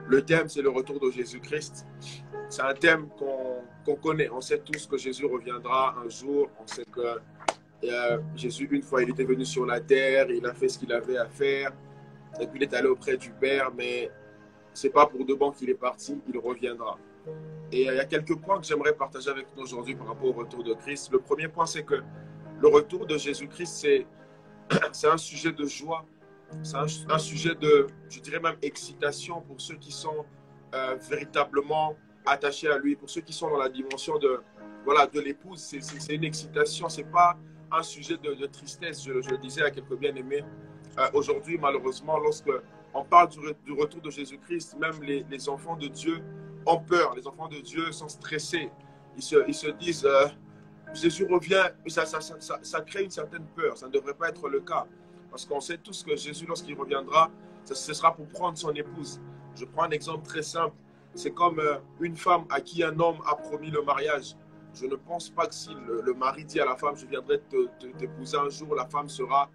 Le thème, c'est le retour de Jésus-Christ. C'est un thème qu'on connaît. On sait tous que Jésus reviendra un jour. On sait que Jésus, une fois, il était venu sur la terre, il a fait ce qu'il avait à faire, et puis il est allé auprès du Père, mais ce n'est pas pour de bon qu'il est parti, il reviendra. Et il y a quelques points que j'aimerais partager avec nous aujourd'hui par rapport au retour de Christ. Le premier point, c'est que le retour de Jésus-Christ, c'est un sujet de joie, c'est un sujet de, je dirais même, excitation pour ceux qui sont véritablement attachés à lui, pour ceux qui sont dans la dimension de, voilà, de l'épouse. C'est une excitation, ce n'est pas un sujet de tristesse. Je le disais à quelques bien-aimés. Aujourd'hui, malheureusement, lorsque on parle du retour de Jésus-Christ, même les enfants de Dieu ont peur. Les enfants de Dieu sont stressés. Ils se disent, Jésus revient, ça crée une certaine peur. Ça ne devrait pas être le cas. Parce qu'on sait tous que Jésus, lorsqu'il reviendra, ce sera pour prendre son épouse. Je prends un exemple très simple. C'est comme une femme à qui un homme a promis le mariage. Je ne pense pas que si le mari dit à la femme, je viendrai t'épouser un jour, la femme sera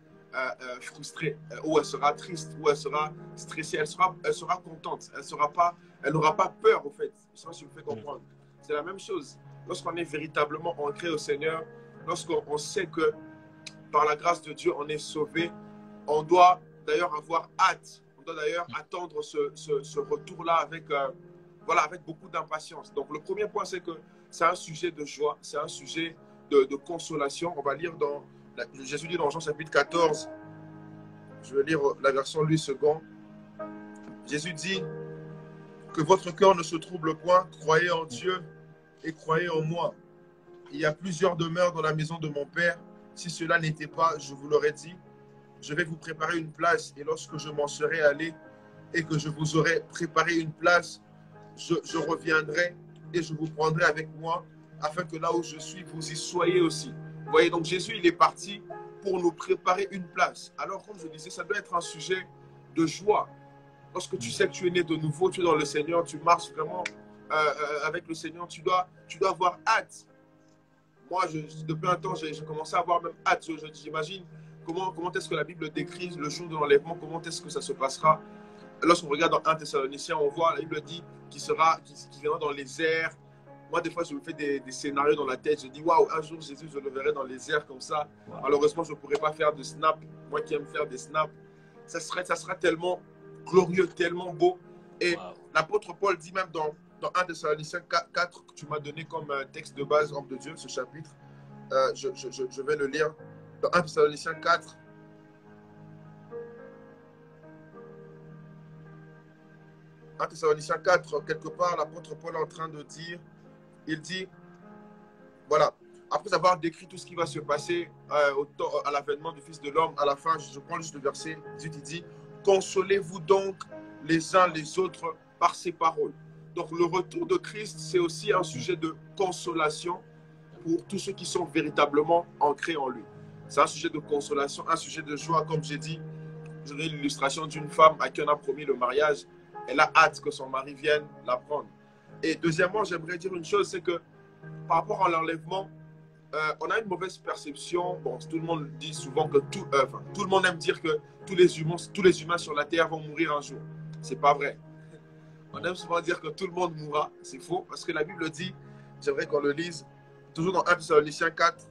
frustrée, ou elle sera triste, ou elle sera stressée, elle sera contente, elle n'aura pas peur, au fait. Je sais pas si vous me faites comprendre. C'est la même chose. Lorsqu'on est véritablement ancré au Seigneur, lorsqu'on sait que par la grâce de Dieu, on est sauvé, on doit d'ailleurs avoir hâte, on doit d'ailleurs attendre ce retour-là avec, voilà, avec beaucoup d'impatience. Donc le premier point, c'est que c'est un sujet de joie, c'est un sujet de consolation. On va lire dans Jésus dit dans Jean chapitre 14, je vais lire la version Louis II. Jésus dit que votre cœur ne se trouble point, croyez en Dieu et croyez en moi. Il y a plusieurs demeures dans la maison de mon Père. Si cela n'était pas, je vous l'aurais dit. Je vais vous préparer une place et lorsque je m'en serai allé et que je vous aurai préparé une place, je reviendrai et je vous prendrai avec moi afin que là où je suis, vous y soyez aussi. Vous voyez, donc Jésus, il est parti pour nous préparer une place. Alors, comme je disais, ça doit être un sujet de joie. Lorsque tu sais que tu es né de nouveau, tu es dans le Seigneur, tu marches vraiment avec le Seigneur, tu dois avoir hâte. Moi, depuis un temps, j'ai commencé à avoir même hâte. J'imagine comment est-ce que la Bible décrit le jour de l'enlèvement, comment est-ce que ça se passera. Lorsqu'on regarde dans 1 Thessaloniciens, on voit, la Bible dit qu'il viendra dans les airs. Moi, des fois, je me fais des scénarios dans la tête. Je dis, waouh, un jour, Jésus, je le verrai dans les airs comme ça. Wow. Malheureusement, je ne pourrai pas faire de snap. Moi qui aime faire des snaps, ça sera tellement glorieux, tellement beau. Et wow. L'apôtre Paul dit même dans 1 Thessaloniciens 4, que tu m'as donné comme texte de base, homme de Dieu, ce chapitre. Je vais le lire. Dans 1 Thessaloniciens 4. En Thessaloniciens 4, quelque part, l'apôtre Paul est en train de dire, il dit, voilà, après avoir décrit tout ce qui va se passer à l'avènement du Fils de l'homme, à la fin, je prends juste le verset 18, il dit, consolez-vous donc les uns les autres par ces paroles. Donc le retour de Christ, c'est aussi un sujet de consolation pour tous ceux qui sont véritablement ancrés en lui. C'est un sujet de consolation, un sujet de joie, comme j'ai dit. Je donne l'illustration d'une femme à qui on a promis le mariage. Elle a hâte que son mari vienne la prendre. Et deuxièmement, j'aimerais dire une chose, c'est que par rapport à l'enlèvement, on a une mauvaise perception. Bon, tout le monde dit souvent que tout le monde aime dire que tous les humains sur la terre vont mourir un jour. C'est pas vrai. On aime souvent dire que tout le monde mourra. C'est faux, parce que la Bible dit, j'aimerais qu'on le lise, toujours dans 1 Thessaloniciens 4,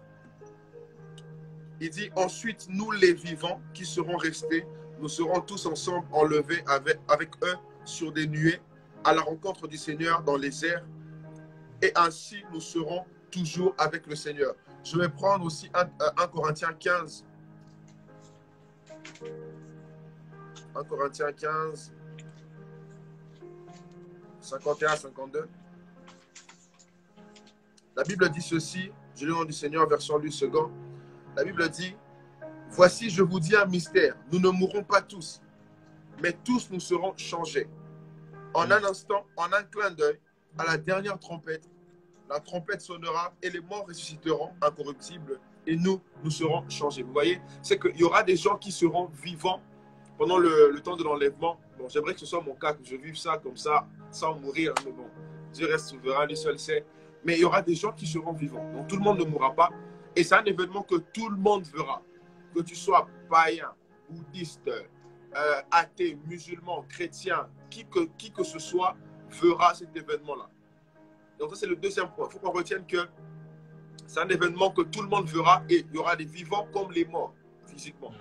il dit, ensuite, nous les vivants qui serons restés, nous serons tous ensemble enlevés avec eux sur des nuées à la rencontre du Seigneur dans les airs, et ainsi nous serons toujours avec le Seigneur. Je vais prendre aussi 1 Corinthiens 15. 1 Corinthiens 15, 51-52. La Bible dit ceci, je lis au nom du Seigneur, version Louis II. La Bible dit, voici, je vous dis un mystère, nous ne mourrons pas tous, mais tous nous serons changés. En un instant, en un clin d'œil, à la dernière trompette, la trompette sonnera et les morts ressusciteront incorruptibles et nous serons changés. Vous voyez, c'est qu'il y aura des gens qui seront vivants pendant le temps de l'enlèvement. Bon, j'aimerais que ce soit mon cas, que je vive ça comme ça, sans mourir, mais bon, Dieu reste souverain, lui seul sait. Mais il y aura des gens qui seront vivants. Donc tout le monde ne mourra pas. Et c'est un événement que tout le monde verra. Que tu sois païen, bouddhiste, athée, musulman, chrétien, qui que ce soit, verra cet événement-là. Donc ça, c'est le deuxième point. Il faut qu'on retienne que c'est un événement que tout le monde verra et il y aura les vivants comme les morts, physiquement.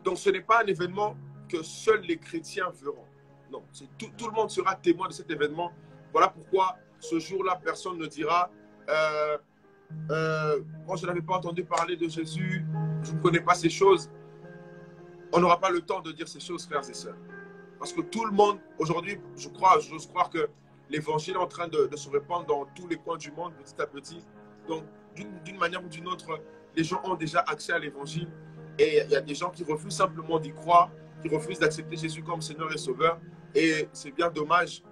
Donc ce n'est pas un événement que seuls les chrétiens verront. Non, tout le monde sera témoin de cet événement. Voilà pourquoi ce jour-là, personne ne dira moi, je n'avais pas entendu parler de Jésus, je ne connais pas ces choses. On n'aura pas le temps de dire ces choses, frères et sœurs. Parce que tout le monde, aujourd'hui, j'ose croire que l'évangile est en train de se répandre dans tous les coins du monde, petit à petit. Donc, d'une manière ou d'une autre, les gens ont déjà accès à l'évangile. Et il y a des gens qui refusent simplement d'y croire, qui refusent d'accepter Jésus comme Seigneur et Sauveur. Et c'est bien dommage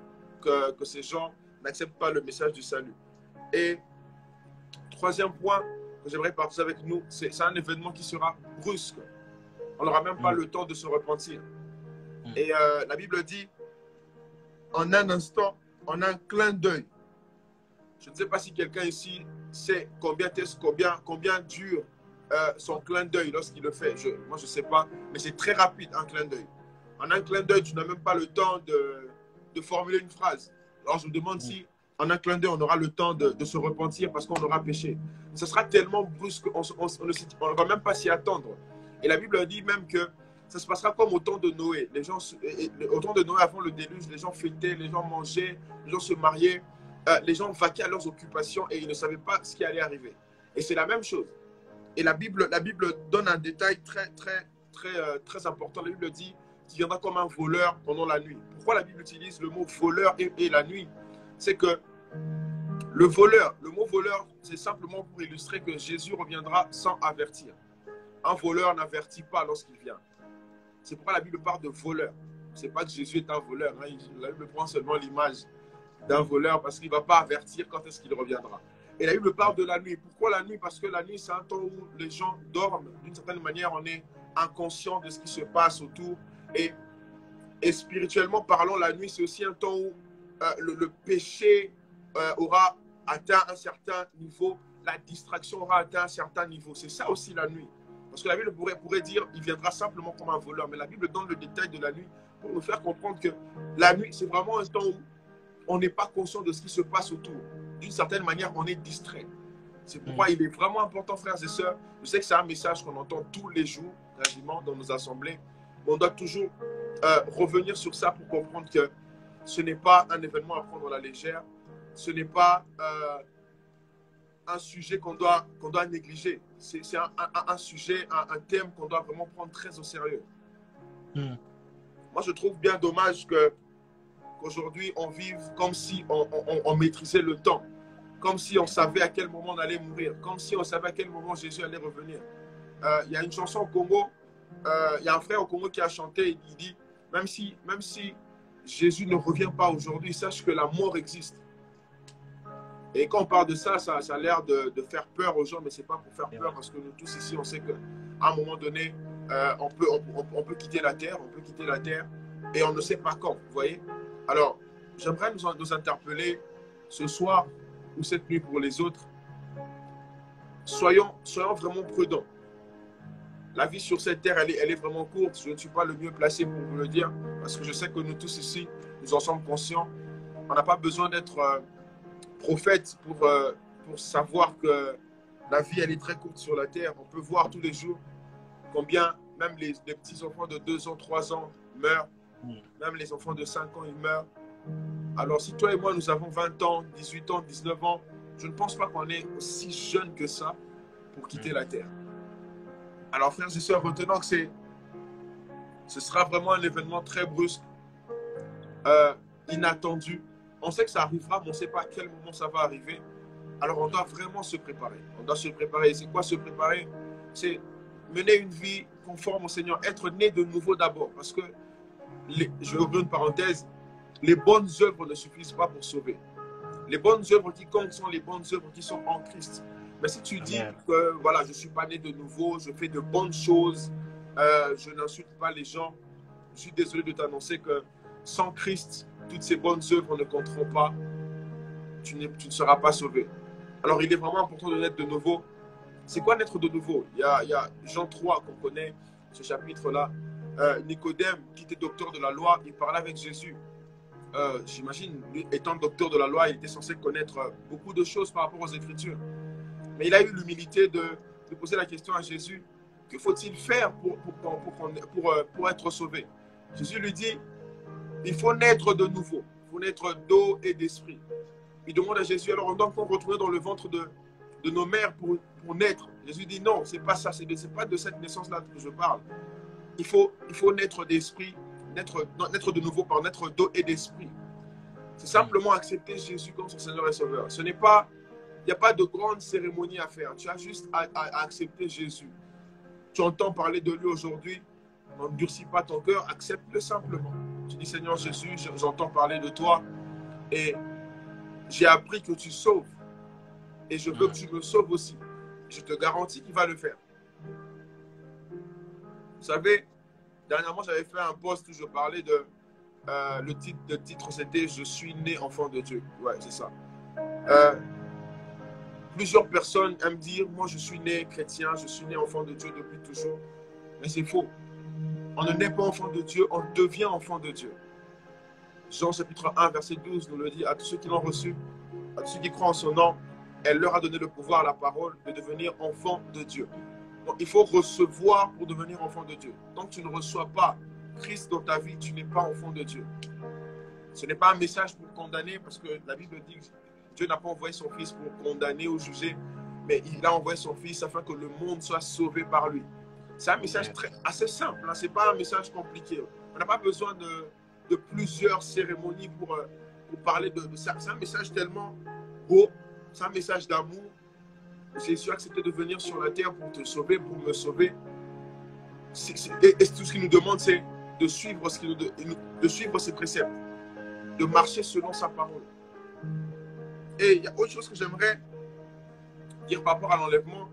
que ces gens n'acceptent pas le message du salut. Et troisième point que j'aimerais partager avec nous, c'est un événement qui sera brusque. On n'aura même pas le temps de se repentir. Et la Bible dit, en un instant, en un clin d'œil. Je ne sais pas si quelqu'un ici sait combien dure son clin d'œil lorsqu'il le fait. Moi, je ne sais pas, mais c'est très rapide, un clin d'œil. En un clin d'œil, tu n'as même pas le temps de formuler une phrase. Alors, je me demande si, en un clin d'œil, on aura le temps de se repentir parce qu'on aura péché. Ce sera tellement brusque qu'on ne va même pas s'y attendre. Et la Bible dit même que ça se passera comme au temps de Noé. Au temps de Noé, avant le déluge, les gens fêtaient, les gens mangeaient, les gens se mariaient, les gens vaquaient à leurs occupations et ils ne savaient pas ce qui allait arriver. Et c'est la même chose. Et la Bible donne un détail très important. La Bible dit qu'il viendra comme un voleur pendant la nuit. Pourquoi la Bible utilise le mot voleur et la nuit? C'est que le mot voleur, c'est simplement pour illustrer que Jésus reviendra sans avertir. Un voleur n'avertit pas lorsqu'il vient. C'est pourquoi la Bible parle de voleur. Ce n'est pas que Jésus est un voleur. Hein. La Bible prend seulement l'image d'un voleur parce qu'il ne va pas avertir quand est-ce qu'il reviendra. Et la Bible parle de la nuit. Pourquoi la nuit? Parce que la nuit, c'est un temps où les gens dorment. D'une certaine manière, on est inconscient de ce qui se passe autour. Et spirituellement parlant, la nuit, c'est aussi un temps où le péché aura atteint un certain niveau. La distraction aura atteint un certain niveau. C'est ça aussi la nuit. Parce que la Bible pourrait dire il viendra simplement comme un voleur. Mais la Bible donne le détail de la nuit pour nous faire comprendre que la nuit, c'est vraiment un temps où on n'est pas conscient de ce qui se passe autour. D'une certaine manière, on est distrait. C'est pourquoi il est vraiment important, frères et sœurs. Je sais que c'est un message qu'on entend tous les jours, quasiment, dans nos assemblées. Mais on doit toujours revenir sur ça pour comprendre que ce n'est pas un événement à prendre à la légère. Ce n'est pas un sujet qu'on doit négliger. C'est un sujet, un thème qu'on doit vraiment prendre très au sérieux. Moi, je trouve bien dommage qu'aujourd'hui, on vive comme si on maîtrisait le temps, comme si on savait à quel moment on allait mourir, comme si on savait à quel moment Jésus allait revenir. Il y a une chanson au Congo, il y a un frère au Congo qui a chanté, il dit, même si Jésus ne revient pas aujourd'hui, sache que la mort existe. Et quand on parle de ça, ça a l'air de faire peur aux gens, mais ce n'est pas pour faire peur, parce que nous tous ici, on sait qu'à un moment donné, on peut quitter la terre, et on ne sait pas quand, vous voyez. Alors, j'aimerais nous interpeller ce soir ou cette nuit pour les autres. Soyons vraiment prudents. La vie sur cette terre, elle est vraiment courte. Je ne suis pas le mieux placé pour vous le dire, parce que je sais que nous tous ici, nous en sommes conscients. On n'a pas besoin d'être prophète pour savoir que la vie, elle est très courte sur la terre. On peut voir tous les jours combien même les petits-enfants de 2 ans, 3 ans meurent. Même les enfants de 5 ans, ils meurent. Alors, si toi et moi, nous avons 20 ans, 18 ans, 19 ans, je ne pense pas qu'on est aussi jeune que ça pour quitter la terre. Alors, frères et sœurs, retenons que ce sera vraiment un événement très brusque, inattendu. On sait que ça arrivera, mais on ne sait pas à quel moment ça va arriver. Alors, on doit vraiment se préparer. On doit se préparer. C'est quoi se préparer? C'est mener une vie conforme au Seigneur, être né de nouveau d'abord. Parce que, je vais ouvrir une parenthèse, les bonnes œuvres ne suffisent pas pour sauver. Les bonnes œuvres qui comptent sont les bonnes œuvres qui sont en Christ. Mais si tu dis que voilà, je ne suis pas né de nouveau, je fais de bonnes choses, je n'insulte pas les gens, je suis désolé de t'annoncer que sans Christ, toutes ces bonnes œuvres ne compteront pas. Tu ne seras pas sauvé. Alors, il est vraiment important de naître de nouveau. C'est quoi naître de nouveau? Il y a Jean 3 qu'on connaît, ce chapitre-là. Nicodème, qui était docteur de la loi, il parlait avec Jésus. J'imagine, étant docteur de la loi, il était censé connaître beaucoup de choses par rapport aux Écritures. Mais il a eu l'humilité de poser la question à Jésus, que faut-il faire pour être sauvé? Jésus lui dit, il faut naître de nouveau, il faut naître d'eau et d'esprit. Il demande à Jésus, alors on doit encore retourner dans le ventre de nos mères pour naître. Jésus dit, non, c'est pas ça, c'est pas de cette naissance-là que je parle. Il faut naître d'esprit, naître de nouveau par naître d'eau et d'esprit. C'est simplement accepter Jésus comme son Seigneur et Sauveur. Ce n'est pas, il n'y a pas de grande cérémonie à faire. Tu as juste à accepter Jésus. Tu entends parler de lui aujourd'hui, n'endurcis pas ton cœur, accepte-le simplement. Tu dis, Seigneur Jésus, j'entends parler de toi et j'ai appris que tu sauves et je veux que tu me sauves aussi. Je te garantis qu'il va le faire. Vous savez, dernièrement, j'avais fait un post où je parlais de... le titre, c'était « Je suis né enfant de Dieu ». Ouais, c'est ça. Plusieurs personnes aiment dire « Moi, je suis né chrétien, je suis né enfant de Dieu depuis toujours ». Mais c'est faux. On ne naît pas enfant de Dieu, on devient enfant de Dieu. Jean chapitre 1, verset 12 nous le dit, à tous ceux qui l'ont reçu, à tous ceux qui croient en son nom, elle leur a donné le pouvoir, la parole, de devenir enfant de Dieu. Donc, il faut recevoir pour devenir enfant de Dieu. Tant que tu ne reçois pas Christ dans ta vie, tu n'es pas enfant de Dieu. Ce n'est pas un message pour condamner, parce que la Bible dit que Dieu n'a pas envoyé son Fils pour condamner ou juger, mais il a envoyé son Fils afin que le monde soit sauvé par lui. C'est un message assez simple, hein? Ce n'est pas un message compliqué. On n'a pas besoin de plusieurs cérémonies pour parler de ça. C'est un message tellement beau, c'est un message d'amour. Jésus a accepté de venir sur la terre pour te sauver, pour me sauver. Et tout ce qu'il nous demande, c'est de suivre ses préceptes, de marcher selon sa parole. Et il y a autre chose que j'aimerais dire par rapport à l'enlèvement.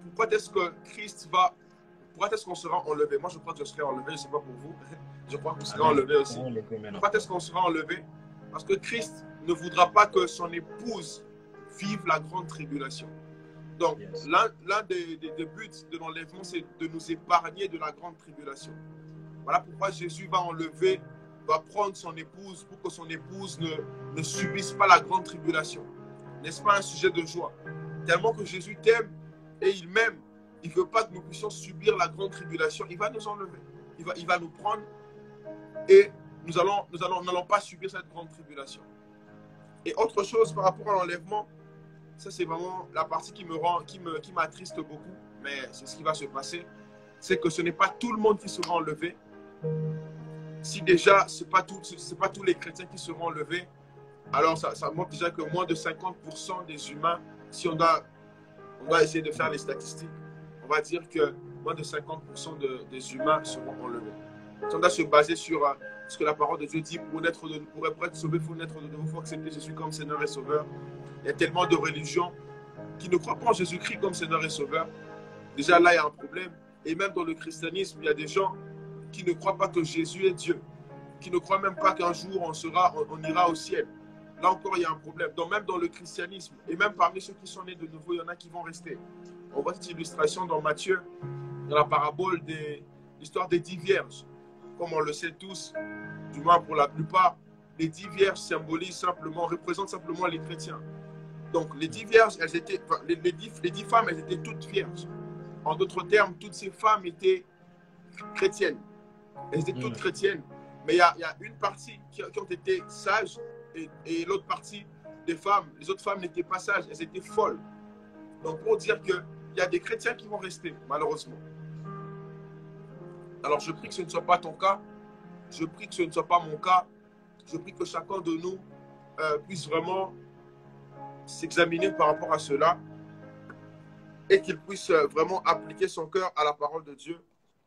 Pourquoi est-ce que Christ va... Pourquoi est-ce qu'on sera enlevé? Moi, je crois que je serai enlevé, je ne sais pas pour vous. Je crois que vous serez enlevé aussi. Pourquoi est-ce qu'on sera enlevé? Parce que Christ ne voudra pas que son épouse vive la grande tribulation. Donc, l'un des buts de l'enlèvement, c'est de nous épargner de la grande tribulation. Voilà pourquoi Jésus va prendre son épouse pour que son épouse ne subisse pas la grande tribulation. N'est-ce pas un sujet de joie? Tellement que Jésus t'aime et il m'aime, il ne veut pas que nous puissions subir la grande tribulation. Il va nous enlever. Il va nous prendre et nous n'allons pas subir cette grande tribulation. Et autre chose par rapport à l'enlèvement, ça c'est vraiment la partie qui m'attriste beaucoup, mais c'est ce qui va se passer, c'est que ce n'est pas tout le monde qui sera enlevé. Si déjà, ce n'est pas tous les chrétiens qui seront enlevés, alors ça montre déjà que moins de 50% des humains, si on doit essayer de faire les statistiques, on va dire que moins de 50% des humains seront enlevés. Si on doit se baser sur ce que la parole de Dieu dit, pour être sauvé, il faut naître de nouveau, il faut accepter Jésus comme Seigneur et Sauveur. Il y a tellement de religions qui ne croient pas en Jésus-Christ comme Seigneur et Sauveur. Déjà là, il y a un problème. Et même dans le christianisme, il y a des gens qui ne croient pas que Jésus est Dieu, qui ne croient même pas qu'un jour on ira au ciel. Là encore, il y a un problème. Donc même dans le christianisme, et même parmi ceux qui sont nés de nouveau, il y en a qui vont rester. On voit cette illustration dans Matthieu, dans la parabole de l'histoire des 10 vierges. Comme on le sait tous, du moins pour la plupart, les 10 vierges représentent simplement les chrétiens. Donc les 10 vierges, les 10 femmes, elles étaient toutes vierges. En d'autres termes, toutes ces femmes étaient chrétiennes. Elles étaient toutes chrétiennes. Mais il y a une partie qui ont été sages et l'autre partie des femmes, les autres femmes n'étaient pas sages, elles étaient folles. Donc pour dire qu'il y a des chrétiens qui vont rester, malheureusement. Alors je prie que ce ne soit pas ton cas, je prie que ce ne soit pas mon cas, je prie que chacun de nous puisse vraiment s'examiner par rapport à cela et qu'il puisse vraiment appliquer son cœur à la parole de Dieu,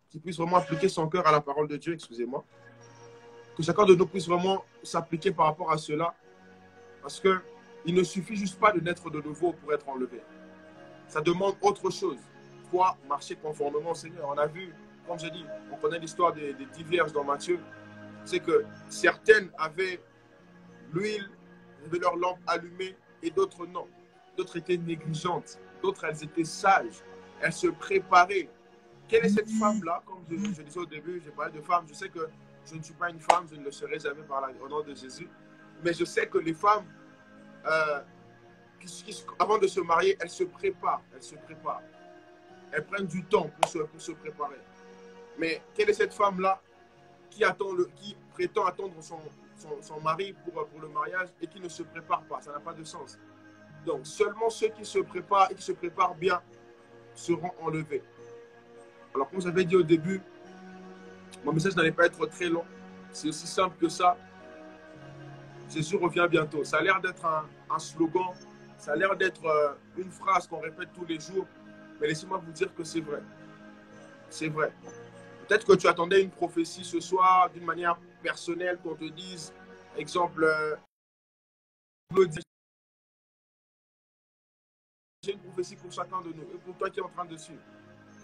qu'il puisse vraiment appliquer son cœur à la parole de Dieu, excusez-moi, que chacun de nous puisse vraiment s'appliquer par rapport à cela, parce qu'il ne suffit juste pas de naître de nouveau pour être enlevé. Ça demande autre chose. Quoi? Marcher conformément au Seigneur. On a vu, comme j'ai dit, on connaît l'histoire des 10 vierges dans Matthieu, c'est que certaines avaient l'huile, avaient leur lampe allumée et d'autres non. D'autres étaient négligentes. d'autres, elles étaient sages. Elles se préparaient. Quelle est cette femme-là? Comme je disais au début, j'ai parlé de femme. Je sais que je ne suis pas une femme, je ne le serai jamais au nom de Jésus. Mais je sais que les femmes, avant de se marier, elles se préparent. Elles se préparent. Elles prennent du temps pour se préparer. Mais quelle est cette femme-là qui prétend attendre son mari pour le mariage et qui ne se prépare pas? Ça n'a pas de sens. Donc, seulement ceux qui se préparent et qui se préparent bien seront enlevés. Alors, comme j'avais dit au début, mon message n'allait pas être très long. C'est aussi simple que ça. Jésus revient bientôt. Ça a l'air d'être un slogan. Ça a l'air d'être une phrase qu'on répète tous les jours. Mais laissez-moi vous dire que c'est vrai. C'est vrai. Peut-être que tu attendais une prophétie ce soir d'une manière personnelle, qu'on te dise, exemple, j'ai une prophétie pour chacun de nous et pour toi qui es en train de suivre.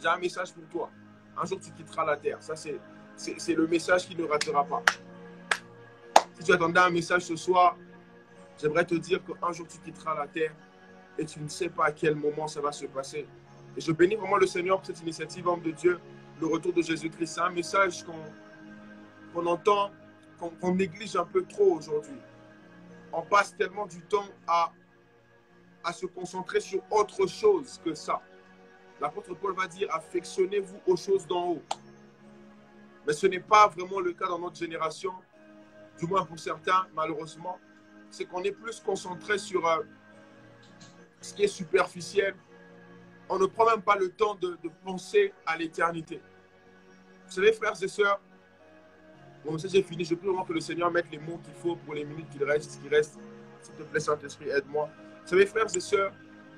J'ai un message pour toi. Un jour, tu quitteras la terre. Ça, c'est le message qui ne ratera pas. Si tu attendais un message ce soir, j'aimerais te dire qu'un jour, tu quitteras la terre et tu ne sais pas à quel moment ça va se passer. Et je bénis vraiment le Seigneur pour cette initiative, homme de Dieu, le retour de Jésus-Christ. C'est un message qu'on entend, qu'on néglige un peu trop aujourd'hui. On passe tellement du temps à se concentrer sur autre chose que ça. L'apôtre Paul va dire, affectionnez-vous aux choses d'en haut. Mais ce n'est pas vraiment le cas dans notre génération, du moins pour certains, malheureusement. C'est qu'on est plus concentré sur ce qui est superficiel. On ne prend même pas le temps de penser à l'éternité. Vous savez, frères et sœurs, bon, ça j'ai fini. Je prie vraiment que le Seigneur mette les mots qu'il faut pour les minutes qu'il reste, ce qui reste. S'il te plaît, Saint-Esprit, aide-moi. Vous savez, frères et sœurs,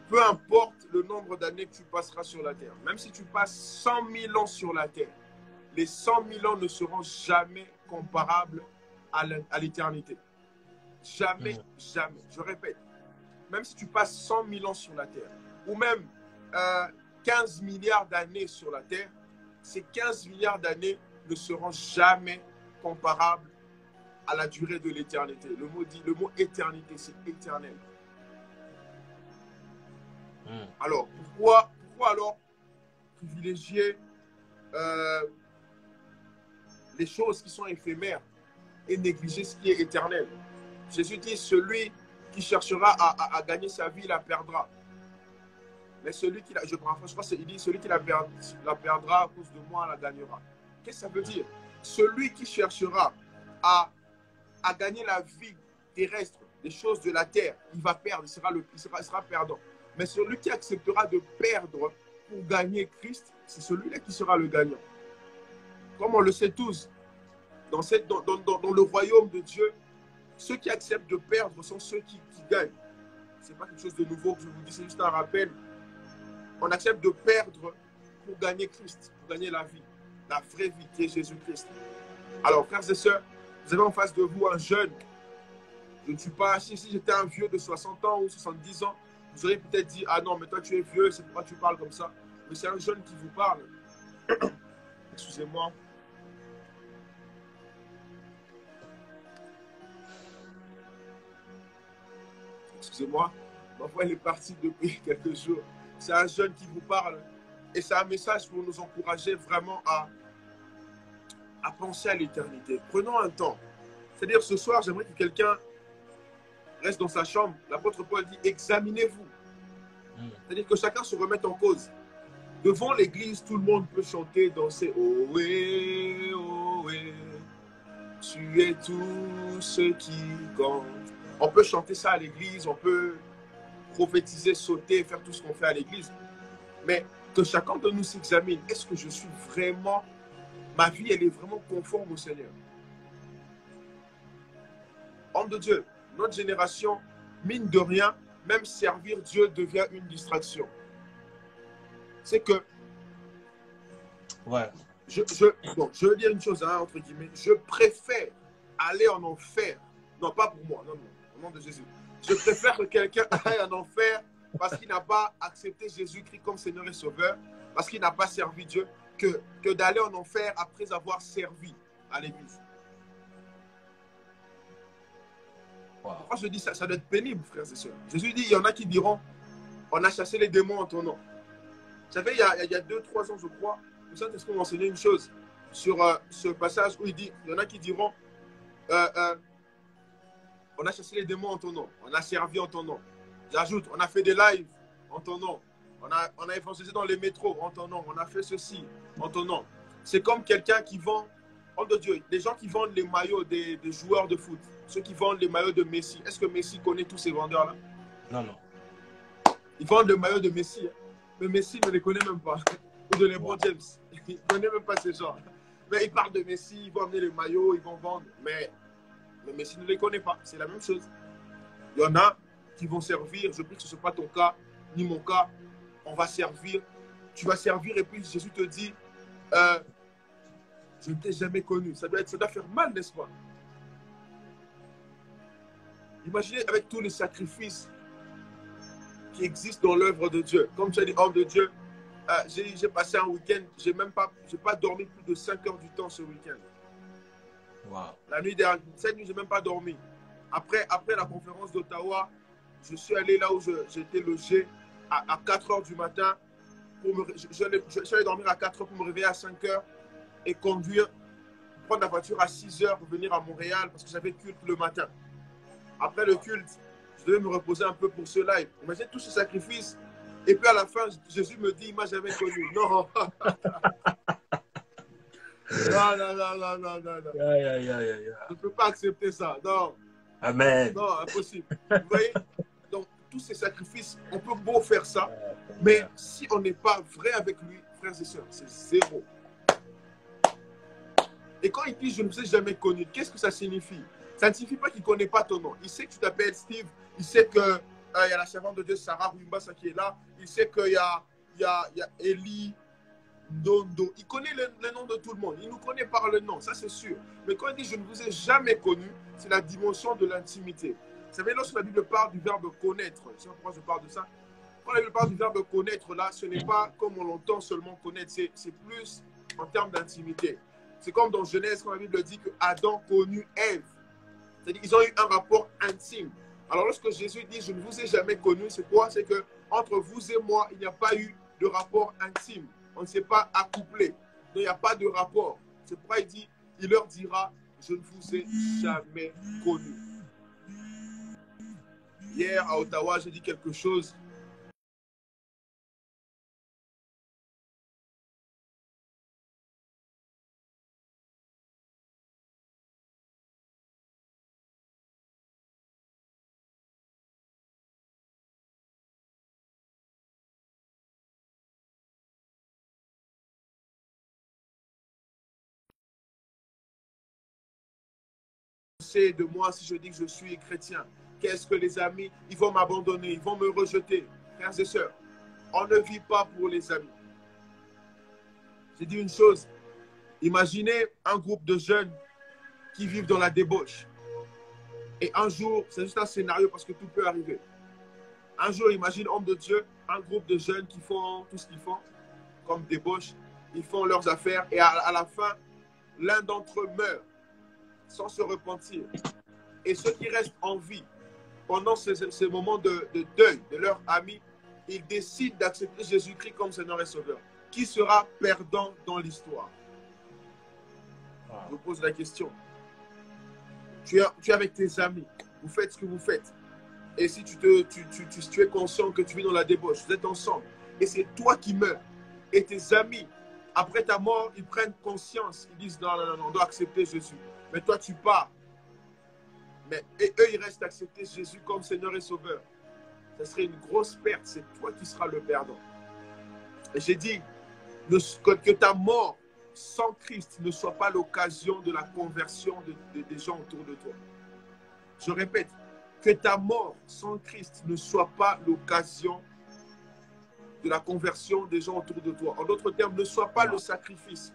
peu importe le nombre d'années que tu passeras sur la terre, même si tu passes 100 000 ans sur la terre, les 100 000 ans ne seront jamais comparables à l'éternité. Jamais, jamais. Je répète, même si tu passes 100 000 ans sur la terre, ou même 15 milliards d'années sur la terre, ces 15 milliards d'années ne seront jamais comparables à la durée de l'éternité. Le mot éternité, c'est éternel. Alors, pourquoi alors privilégier les choses qui sont éphémères et négliger ce qui est éternel? Jésus dit, celui qui cherchera à gagner sa vie, la perdra. Mais celui qui je crois qu'il dit, celui qui la perdra à cause de moi, la gagnera. Qu'est-ce que ça veut dire? Celui qui cherchera à gagner la vie terrestre, les choses de la terre, il va perdre, il sera perdant. Mais celui qui acceptera de perdre pour gagner Christ, c'est celui-là qui sera le gagnant. Comme on le sait tous, dans le royaume de Dieu, ceux qui acceptent de perdre sont ceux qui gagnent. Ce n'est pas quelque chose de nouveau que je vous dis, c'est juste un rappel. On accepte de perdre pour gagner Christ, pour gagner la vie, la vraie vie qui est Jésus-Christ. Alors, frères et sœurs, vous avez en face de vous un jeune. Je ne suis pas, si j'étais un vieux de 60 ans ou 70 ans, vous auriez peut-être dit, ah non, mais toi tu es vieux, c'est pourquoi tu parles comme ça. Mais c'est un jeune qui vous parle. Excusez-moi. Excusez-moi, ma voix elle est partie depuis quelques jours. C'est un jeune qui vous parle et c'est un message pour nous encourager vraiment à penser à l'éternité. Prenons un temps. C'est-à-dire ce soir, j'aimerais que quelqu'un reste dans sa chambre. L'apôtre Paul dit, examinez-vous. C'est-à-dire que chacun se remette en cause. Devant l'église, tout le monde peut chanter, danser. Ohé, ohé, tu es tout ce qui compte. On peut chanter ça à l'église, on peut prophétiser, sauter, faire tout ce qu'on fait à l'église. Mais que chacun de nous s'examine. Est-ce que je suis vraiment, ma vie, elle est vraiment conforme au Seigneur? Homme de Dieu, notre génération, mine de rien, même servir Dieu devient une distraction. C'est que, ouais. je veux dire une chose, hein, entre guillemets, je préfère aller en enfer, non pas pour moi, non, au nom de Jésus. Je préfère que quelqu'un aille en enfer parce qu'il n'a pas accepté Jésus-Christ comme Seigneur et Sauveur, parce qu'il n'a pas servi Dieu, que d'aller en enfer après avoir servi à l'église. Wow. Pourquoi je dis ça? Ça doit être pénible, frères et sœurs. Jésus dit, il y en a qui diront, On a chassé les démons en ton nom. Vous savez, il y a 2-3 ans, je crois, le Saint-Esprit m'a enseigné une chose sur ce passage où il dit, il y en a qui diront, on a chassé les démons en ton nom, on a servi en ton nom. J'ajoute, on a fait des lives en ton nom, on a évangélisé dans les métros en ton nom, on a fait ceci en ton nom. C'est comme quelqu'un qui vend, oh de Dieu, des gens qui vendent les maillots des joueurs de foot, ceux qui vendent les maillots de Messi. Est-ce que Messi connaît tous ces vendeurs-là? Non, non. Ils vendent le maillot de Messi, hein. Mais Messi ne les connaît même pas. Ou de LeBron James. Il ne connaît même pas ces gens. Mais ils parlent de Messi, ils vont amener les maillots, ils vont vendre. Mais Messi ne les connaît pas. C'est la même chose. Il y en a qui vont servir. Je prie que ce ne soit pas ton cas, ni mon cas. On va servir. Tu vas servir et puis Jésus te dit, je ne t'ai jamais connu. Ça doit faire mal, n'est-ce pas? Imaginez avec tous les sacrifices qui existent dans l'œuvre de Dieu. Comme tu as dit, homme de Dieu, j'ai passé un week-end, je n'ai pas dormi plus de 5 heures du temps ce week-end. Wow. La nuit dernière, cette nuit, je n'ai même pas dormi. Après la conférence d'Ottawa, je suis allé là où j'étais logé à 4 heures du matin. Je suis allé dormir à 4 heures pour me réveiller à 5 heures et conduire, prendre la voiture à 6 heures pour venir à Montréal parce que j'avais culte le matin. Après le culte, je devais me reposer un peu pour ce live. Imaginez tous ces sacrifices. Et puis à la fin, Jésus me dit, il ne m'a jamais connu. Non. Non. Je ne peux pas accepter ça. Non. Amen. Non, impossible. Vous voyez? Donc, tous ces sacrifices, on peut beau faire ça, mais si on n'est pas vrai avec lui, frères et sœurs, c'est zéro. Et quand il dit, je ne vous ai jamais connu, qu'est-ce que ça signifie? Ça ne signifie pas qu'il ne connaît pas ton nom. Il sait que tu t'appelles Steve. Il sait qu'il y a la servante de Dieu, Sarah Wimbassa, qui est là. Il sait qu'il y a Eli, Dondo. Il connaît le nom de tout le monde. Il nous connaît par le nom, ça c'est sûr. Mais quand il dit « je ne vous ai jamais connu », c'est la dimension de l'intimité. Vous savez, lorsque la Bible parle du verbe « connaître », je ne sais pas pourquoi je parle de ça. Quand la Bible parle du verbe « connaître », là, ce n'est pas comme on l'entend seulement connaître. C'est plus en termes d'intimité. C'est comme dans Genèse, quand la Bible dit que Adam connut Ève. C'est-à-dire qu'ils ont eu un rapport intime. Alors lorsque Jésus dit « je ne vous ai jamais connu », c'est quoi? C'est qu'entre vous et moi, il n'y a pas eu de rapport intime. On ne s'est pas accouplé. Donc il n'y a pas de rapport. C'est pourquoi il dit, il leur dira « je ne vous ai jamais connu ». Hier à Ottawa, j'ai dit quelque chose. De moi si je dis que je suis chrétien. Qu'est-ce que les amis, ils vont m'abandonner, ils vont me rejeter. Frères et sœurs, on ne vit pas pour les amis. J'ai dit une chose, imaginez un groupe de jeunes qui vivent dans la débauche. Et un jour, c'est juste un scénario parce que tout peut arriver. Un jour, imagine, homme de Dieu, un groupe de jeunes qui font tout ce qu'ils font, comme débauche, ils font leurs affaires et à la fin, l'un d'entre eux meurt sans se repentir. Et ceux qui restent en vie, pendant ces moments de deuil de leur ami, ils décident d'accepter Jésus-Christ comme Seigneur et Sauveur. Qui sera perdant dans l'histoire? Je vous pose la question. Tu es avec tes amis, vous faites ce que vous faites. Et si tu es conscient que tu vis dans la débauche, vous êtes ensemble, et c'est toi qui meurs, et tes amis, après ta mort, ils prennent conscience, ils disent non, on doit accepter Jésus. Mais toi, tu pars. Mais et eux, ils restent accepter Jésus comme Seigneur et Sauveur. Ce serait une grosse perte. C'est toi qui seras le perdant. Et j'ai dit que ta mort sans Christ ne soit pas l'occasion de la conversion des gens autour de toi. Je répète, que ta mort sans Christ ne soit pas l'occasion de la conversion des gens autour de toi. En d'autres termes, ne sois pas le sacrifice.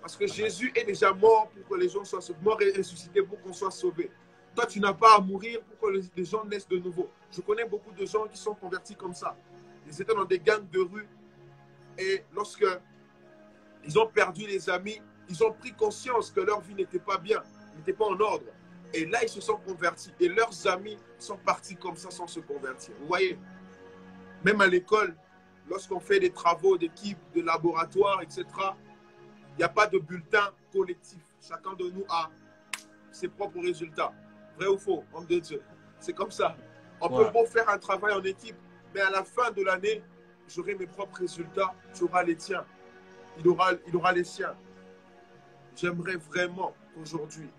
Parce que Jésus est déjà mort pour que les gens soient sauvés, mort et ressuscité pour qu'on soit sauvés. Toi, tu n'as pas à mourir pour que les gens naissent de nouveau. Je connais beaucoup de gens qui sont convertis comme ça. Ils étaient dans des gangs de rue et lorsque ils ont perdu les amis, ils ont pris conscience que leur vie n'était pas bien, n'était pas en ordre. Et là, ils se sont convertis et leurs amis sont partis comme ça sans se convertir. Vous voyez? Même à l'école, lorsqu'on fait des travaux d'équipe, de laboratoire, etc., il n'y a pas de bulletin collectif. Chacun de nous a ses propres résultats. Vrai ou faux, homme de Dieu? C'est comme ça. On peut beau faire un travail en équipe, mais à la fin de l'année, j'aurai mes propres résultats, tu auras les tiens. Il aura les siens. J'aimerais vraiment qu'aujourd'hui,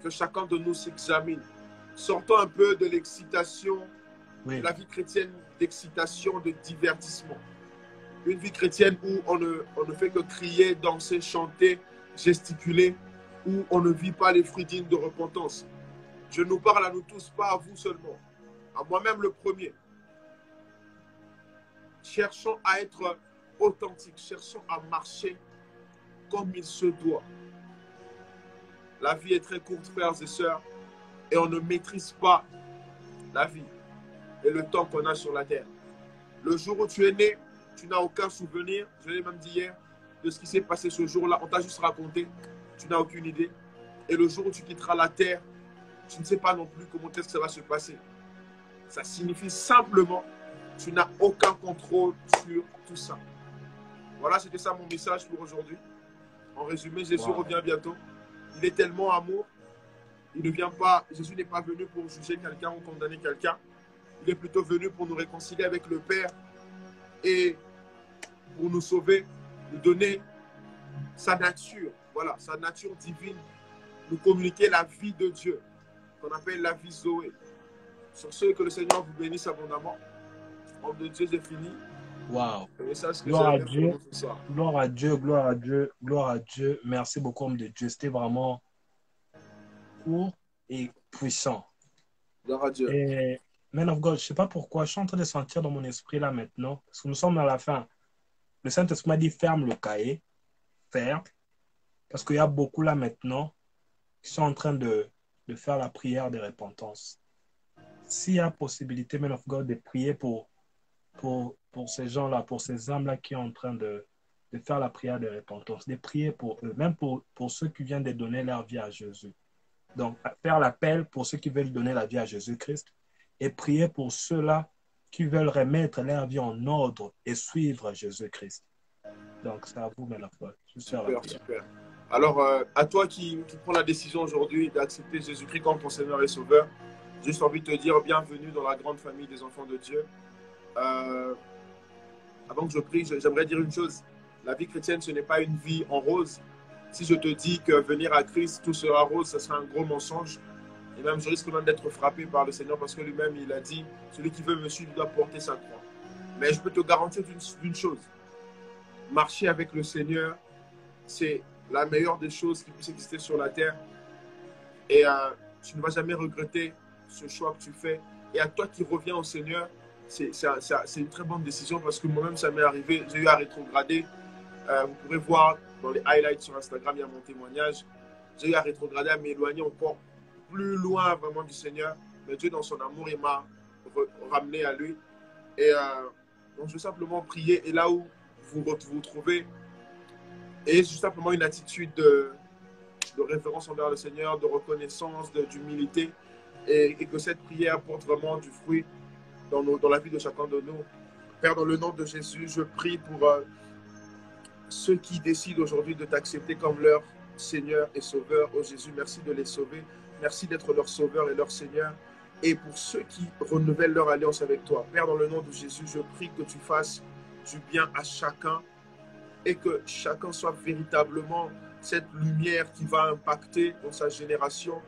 que chacun de nous s'examine. Sortons un peu de l'excitation, de la vie chrétienne, d'excitation, de divertissement. Une vie chrétienne où on ne fait que crier, danser, chanter, gesticuler, où on ne vit pas les fruits dignes de repentance. Je nous parle à nous tous, pas à vous seulement, à moi-même le premier. Cherchons à être authentiques, cherchons à marcher comme il se doit. La vie est très courte, frères et sœurs, et on ne maîtrise pas la vie et le temps qu'on a sur la terre. Le jour où tu es né, tu n'as aucun souvenir, je l'ai même dit hier, de ce qui s'est passé ce jour-là. On t'a juste raconté, tu n'as aucune idée. Et le jour où tu quitteras la terre, tu ne sais pas non plus comment est-ce que ça va se passer. Ça signifie simplement que tu n'as aucun contrôle sur tout ça. Voilà, c'était ça mon message pour aujourd'hui. En résumé, Jésus revient bientôt. Il est tellement amour. Il ne vient pas, Jésus n'est pas venu pour juger quelqu'un ou condamner quelqu'un. Il est plutôt venu pour nous réconcilier avec le Père et pour nous sauver, nous donner sa nature, voilà, sa nature divine, nous communiquer la vie de Dieu, qu'on appelle la vie Zoé. Sur ce, que le Seigneur vous bénisse abondamment. Homme de Dieu, j'ai fini. Wow. Gloire à Dieu, gloire à Dieu, gloire à Dieu, gloire à Dieu. Merci beaucoup, homme de Dieu. C'était vraiment court et puissant. Gloire à Dieu. Et Man of God, je ne sais pas pourquoi, je suis en train de sentir dans mon esprit là maintenant, parce que nous sommes à la fin. Le Saint-Esprit m'a dit ferme le cahier, ferme, parce qu'il y a beaucoup là maintenant qui sont en train de faire la prière de repentance. S'il y a possibilité, Man of God, de prier pour ces gens-là, pour ces âmes-là qui sont en train de faire la prière de repentance, de prier pour eux, même pour ceux qui viennent de donner leur vie à Jésus. Donc, faire l'appel pour ceux qui veulent donner la vie à Jésus-Christ et prier pour ceux-là qui veulent remettre leur vie en ordre et suivre Jésus-Christ. Donc, c'est à vous, man of God. Super, super. Alors, à toi qui prends la décision aujourd'hui d'accepter Jésus-Christ comme ton Seigneur et Sauveur, j'ai juste envie de te dire bienvenue dans la grande famille des enfants de Dieu. Avant que je prie, j'aimerais dire une chose. La vie chrétienne, ce n'est pas une vie en rose. Si je te dis que venir à Christ, tout sera rose, ce sera un gros mensonge. Et même, je risque même d'être frappé par le Seigneur parce que lui-même, il a dit, celui qui veut me suivre doit porter sa croix. Mais je peux te garantir d'une chose. Marcher avec le Seigneur, c'est la meilleure des choses qui puisse exister sur la terre. Et tu ne vas jamais regretter ce choix que tu fais. Et à toi qui reviens au Seigneur, c'est une très bonne décision parce que moi-même, ça m'est arrivé. J'ai eu à rétrograder. Vous pourrez voir dans les highlights sur Instagram, il y a mon témoignage. J'ai eu à rétrograder, à m'éloigner encore plus loin vraiment du Seigneur. Mais Dieu, dans son amour, il m'a ramené à lui. Et donc, je veux simplement prier. Et là où vous vous trouvez, et juste simplement une attitude de révérence envers le Seigneur, de reconnaissance, d'humilité. Et que cette prière porte vraiment du fruit dans la vie de chacun de nous. Père, dans le nom de Jésus, je prie pour ceux qui décident aujourd'hui de t'accepter comme leur Seigneur et Sauveur. Oh Jésus, merci de les sauver. Merci d'être leur Sauveur et leur Seigneur. Et pour ceux qui renouvellent leur alliance avec toi, Père, dans le nom de Jésus, je prie que tu fasses du bien à chacun et que chacun soit véritablement cette lumière qui va impacter dans sa génération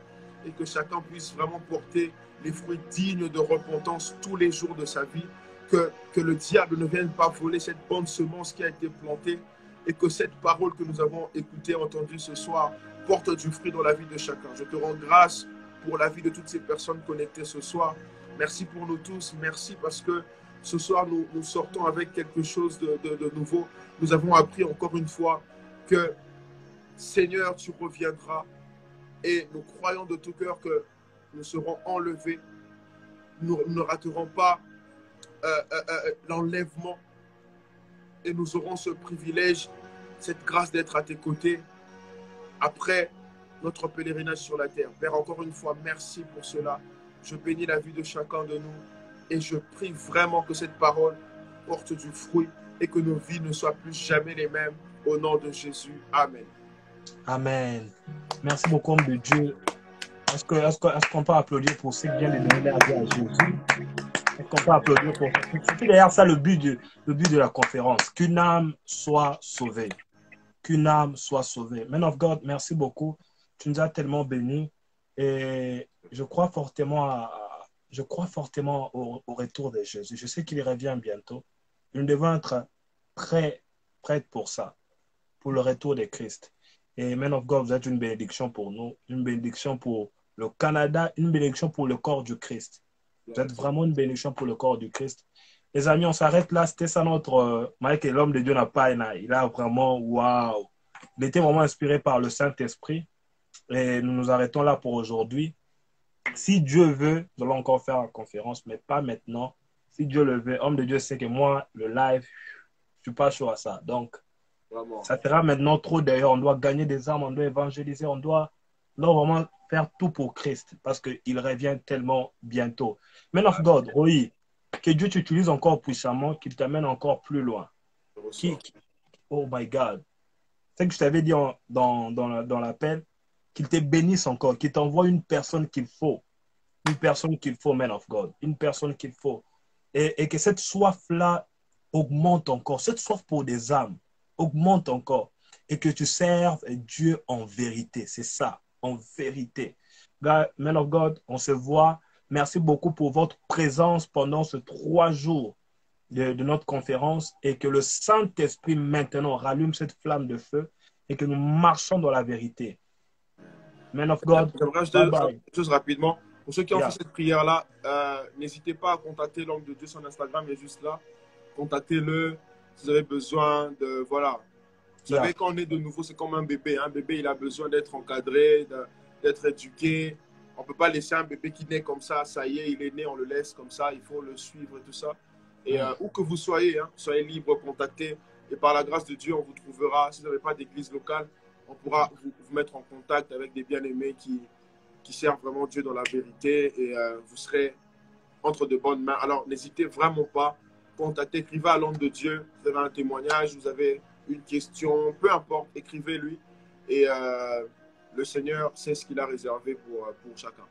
et que chacun puisse vraiment porter les fruits dignes de repentance tous les jours de sa vie, que le diable ne vienne pas voler cette bonne semence qui a été plantée et que cette parole que nous avons écoutée, entendue ce soir, porte du fruit dans la vie de chacun. Je te rends grâce pour la vie de toutes ces personnes connectées ce soir. Merci pour nous tous. Merci parce que ce soir, nous sortons avec quelque chose de nouveau. Nous avons appris encore une fois que Seigneur, tu reviendras et nous croyons de tout cœur que nous serons enlevés. Nous ne raterons pas l'enlèvement et nous aurons ce privilège, cette grâce d'être à tes côtés après notre pèlerinage sur la terre. Père, encore une fois, merci pour cela. Je bénis la vie de chacun de nous Et je prie vraiment que cette parole porte du fruit et que nos vies ne soient plus jamais les mêmes. Au nom de Jésus. Amen. Amen. Merci beaucoup, homme de Dieu. Est-ce qu'on peut applaudir pour ceux qui viennent de donner leur vie à Jésus? Est-ce qu'on peut applaudir pour ça? Surtout derrière ça, le but de la conférence, qu'une âme soit sauvée. Qu'une âme soit sauvée. Man of God, merci beaucoup. Tu nous as tellement bénis. Et je crois fortement au retour de Jésus. Je sais qu'il revient bientôt. Nous devons être prêts pour ça, pour le retour de Christ. Et Man of God, vous êtes une bénédiction pour nous, une bénédiction pour le Canada, une bénédiction pour le corps du Christ. Vous êtes vraiment une bénédiction pour le corps du Christ. Les amis, on s'arrête là. C'était ça notre Mike et l'homme de Dieu n'a pas. Il a vraiment, waouh. Il était vraiment inspiré par le Saint-Esprit. Et nous nous arrêtons là pour aujourd'hui. Si Dieu veut, nous allons encore faire la conférence, mais pas maintenant. Si Dieu le veut, homme de Dieu sait que moi, le live, je ne suis pas chaud à ça. Donc, Vraiment. ça sera maintenant trop d'ailleurs. On doit gagner des âmes, on doit évangéliser, on doit vraiment faire tout pour Christ parce qu'il revient tellement bientôt. Man of God, Roy, que Dieu t'utilise encore puissamment, qu'il t'amène encore plus loin. Oh my God. C'est que je t'avais dit dans l'appel, qu'il te bénisse encore, qu'il t'envoie une personne qu'il faut. Une personne qu'il faut, man of God. Une personne qu'il faut. Et que cette soif-là augmente encore. Cette soif pour des âmes augmente encore. Et que tu serves Dieu en vérité. C'est ça, en vérité. God, man of God, on se voit. Merci beaucoup pour votre présence pendant ces 3 jours de notre conférence et que le Saint-Esprit maintenant rallume cette flamme de feu et que nous marchons dans la vérité. Man of God, j'aimerais ajouter une chose rapidement. Pour ceux qui ont fait cette prière-là, n'hésitez pas à contacter l'homme de Dieu sur Instagram, il est juste là. Contactez-le si vous avez besoin de... Voilà. Vous savez, quand on est de nouveau, c'est comme un bébé. Un bébé, il a besoin d'être encadré, d'être éduqué. On ne peut pas laisser un bébé qui naît comme ça y est, il est né, on le laisse comme ça. Il faut le suivre et tout ça. Et où que vous soyez, soyez libre, contactez. Et par la grâce de Dieu, on vous trouvera. Si vous n'avez pas d'église locale, on pourra vous mettre en contact avec des bien-aimés qui servent vraiment Dieu dans la vérité. Et vous serez entre de bonnes mains. Alors, n'hésitez vraiment pas. Contactez, écrivez à l'homme de Dieu. Vous avez un témoignage, vous avez une question, peu importe, écrivez-lui. Et le Seigneur sait ce qu'il a réservé pour chacun.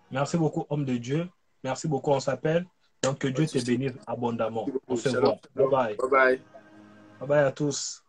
Merci beaucoup, homme de Dieu. Merci beaucoup, on s'appelle. Donc, que Dieu te bénisse abondamment. On se voit. Bye bye. Bye bye. Bye bye à tous.